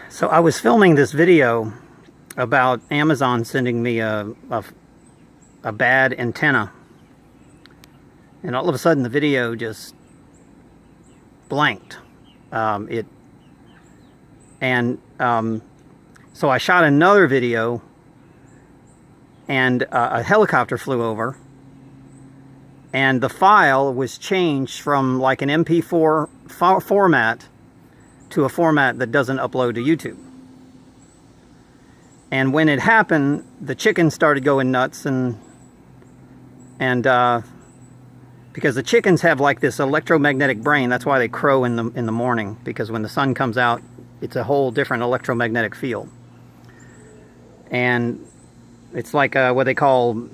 So I was filming this video about Amazon sending me a bad antenna, and all of a sudden the video just blanked. Um, it and So I shot another video, and a helicopter flew over, and the file was changed from like an MP4 format to a format that doesn't upload to YouTube. And when it happened, the chickens started going nuts, and because the chickens have like this electromagnetic brain. That's why they crow in the morning, because when the sun comes out, it's a whole different electromagnetic field. And it's like what they call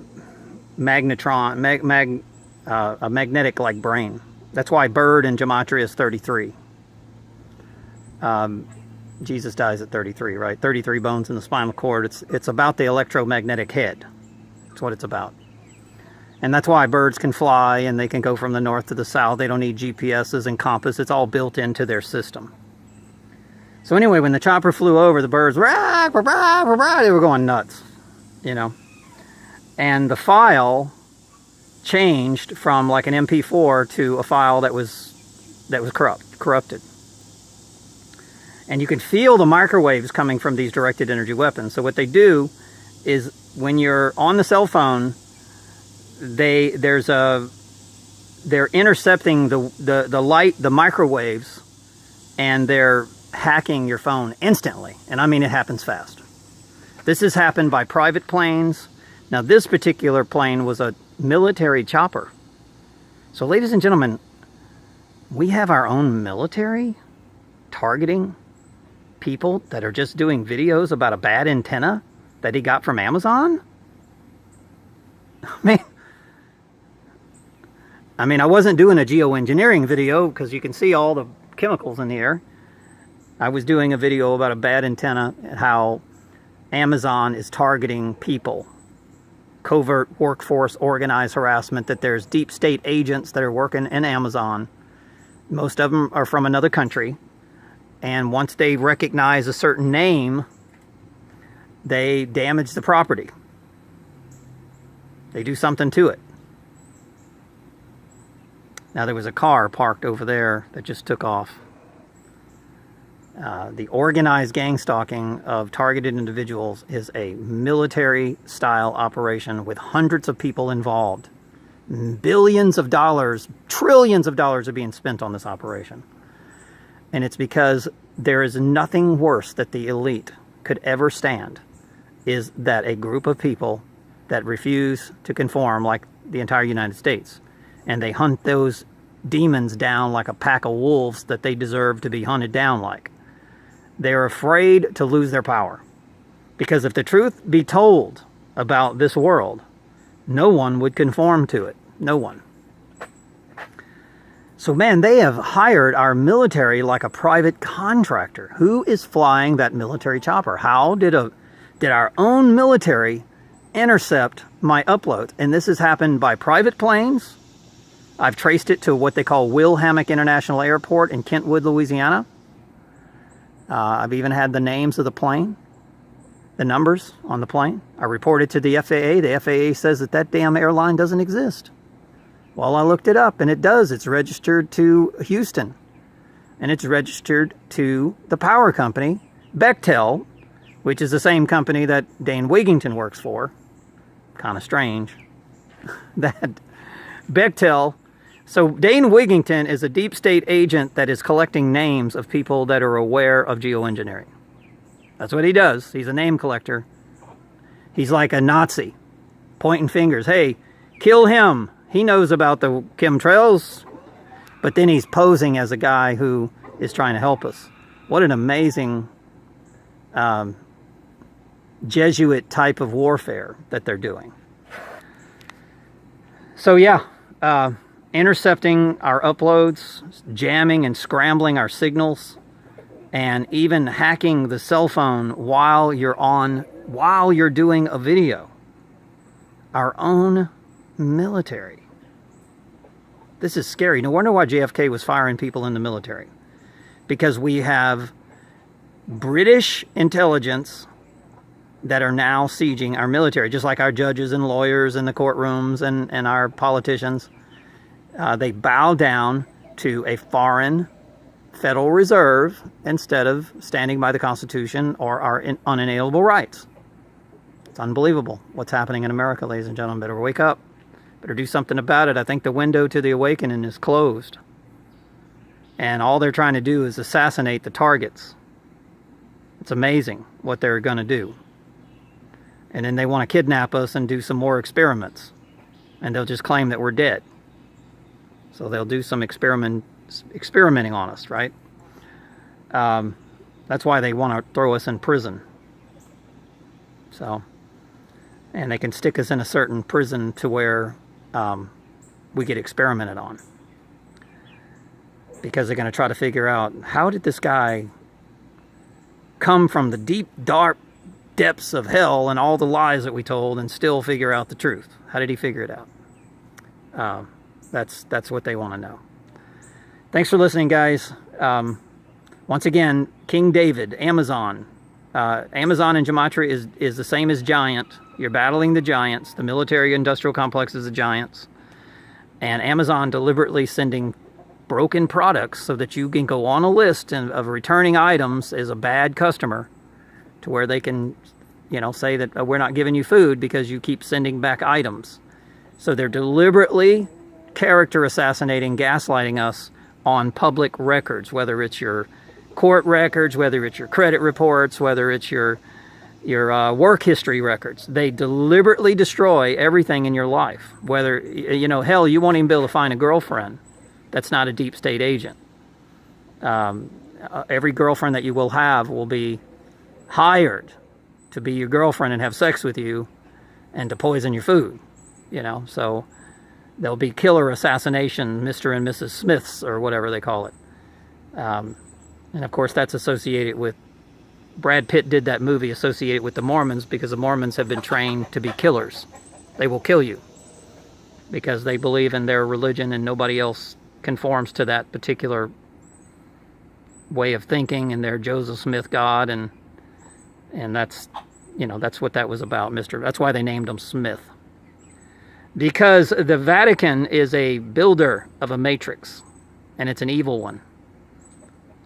magnetron, a magnetic like brain. That's why bird in gematria is 33. Jesus dies at 33, right? 33 bones in the spinal cord. It's about the electromagnetic head. That's what it's about. And that's why birds can fly and they can go from the north to the south. They don't need GPSs and compass. It's all built into their system. So anyway, when the chopper flew over, the birds, rah, rah, rah, rah, rah, they were going nuts, you know. And the file changed from like an MP4 to a file that was corrupted. And you can feel the microwaves coming from these directed energy weapons. So what they do is, when you're on the cell phone, they're intercepting the light, the microwaves, and they're hacking your phone instantly. And I mean, it happens fast. This has happened by private planes. Now, this particular plane was a military chopper. So, ladies and gentlemen, we have our own military targeting people that are just doing videos about a bad antenna that he got from Amazon. I mean, I wasn't doing a geoengineering video because you can see all the chemicals in the air. I was doing a video about a bad antenna and how Amazon is targeting people. Covert workforce, organized harassment, that there's deep state agents that are working in Amazon. Most of them are from another country. And once they recognize a certain name, they damage the property. They do something to it. Now, there was a car parked over there that just took off. The organized gang stalking of targeted individuals is a military-style operation with hundreds of people involved. Billions of dollars, trillions of dollars are being spent on this operation. And it's because there is nothing worse that the elite could ever stand, is that a group of people that refuse to conform, like the entire United States, and they hunt those demons down like a pack of wolves that they deserve to be hunted down like. They're afraid to lose their power. Because if the truth be told about this world, no one would conform to it. No one. So, man, they have hired our military like a private contractor. Who is flying that military chopper? How did our own military intercept my uploads? And this has happened by private planes. I've traced it to what they call Will Hammock International Airport in Kentwood, Louisiana. I've even had the names of the plane, the numbers on the plane. I reported to the FAA. The FAA says that damn airline doesn't exist. Well, I looked it up, and it does. It's registered to Houston, and it's registered to the power company, Bechtel, which is the same company that Dane Wigington works for. Kind of strange. That Bechtel. So Dane Wigington is a deep state agent that is collecting names of people that are aware of geoengineering. That's what he does. He's a name collector. He's like a Nazi, pointing fingers. Hey, kill him. He knows about the chemtrails, but then he's posing as a guy who is trying to help us. What an amazing Jesuit type of warfare that they're doing. So yeah, intercepting our uploads, jamming and scrambling our signals, and even hacking the cell phone while you're doing a video. Our own military. This is scary. No wonder why JFK was firing people in the military. Because we have British intelligence that are now sieging our military, just like our judges and lawyers in the courtrooms and our politicians. They bow down to a foreign Federal Reserve instead of standing by the Constitution or our unalienable rights. It's unbelievable what's happening in America, ladies and gentlemen. Better wake up. Better do something about it. I think the window to the awakening is closed. And all they're trying to do is assassinate the targets. It's amazing what they're going to do. And then they want to kidnap us and do some more experiments. And they'll just claim that we're dead. So they'll do some experimenting on us, right? That's why they want to throw us in prison. So, and they can stick us in a certain prison to where we get experimented on. Because they're going to try to figure out, how did this guy come from the deep, dark depths of hell and all the lies that we told and still figure out the truth? How did he figure it out? That's what they want to know. Thanks for listening, guys. Once again, King David, Amazon. Amazon in Gematria is the same as giant. You're battling the giants. The military-industrial complex is the giants. And Amazon deliberately sending broken products so that you can go on a list of returning items as a bad customer, to where they can, say that we're not giving you food because you keep sending back items. So they're deliberately character assassinating, gaslighting us on public records, whether it's your court records, whether it's your credit reports, whether it's your work history records. They deliberately destroy everything in your life. Whether, hell, you won't even be able to find a girlfriend that's not a deep state agent. Every girlfriend that you will have will be hired to be your girlfriend and have sex with you and to poison your food, so there'll be killer assassination, Mr. and Mrs. Smiths, or whatever they call it. And of course that's associated with, Brad Pitt did that movie associated with the Mormons, because the Mormons have been trained to be killers. They will kill you because they believe in their religion and nobody else conforms to that particular way of thinking and their Joseph Smith God, and that's that's what that was about, that's why they named him Smith, because the Vatican is a builder of a matrix, and it's an evil one,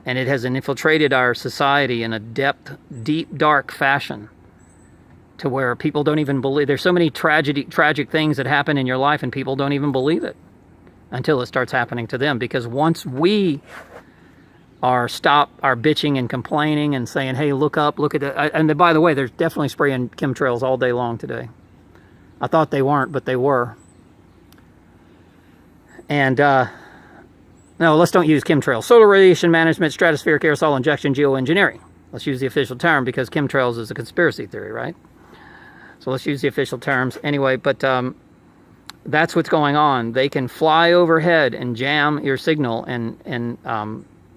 and it has infiltrated our society in a deep, dark fashion, to where people don't even believe. There's so many tragic things that happen in your life, and people don't even believe it until it starts happening to them. Because once we stop our bitching and complaining and saying, hey, look up, look at it. And by the way, they're definitely spraying chemtrails all day long today. I thought they weren't, but they were. And no, let's don't use chemtrails. Solar radiation management, stratospheric aerosol injection, geoengineering. Let's use the official term, because chemtrails is a conspiracy theory, right? So let's use the official terms anyway. But that's what's going on. They can fly overhead and jam your signal and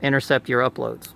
intercept your uploads.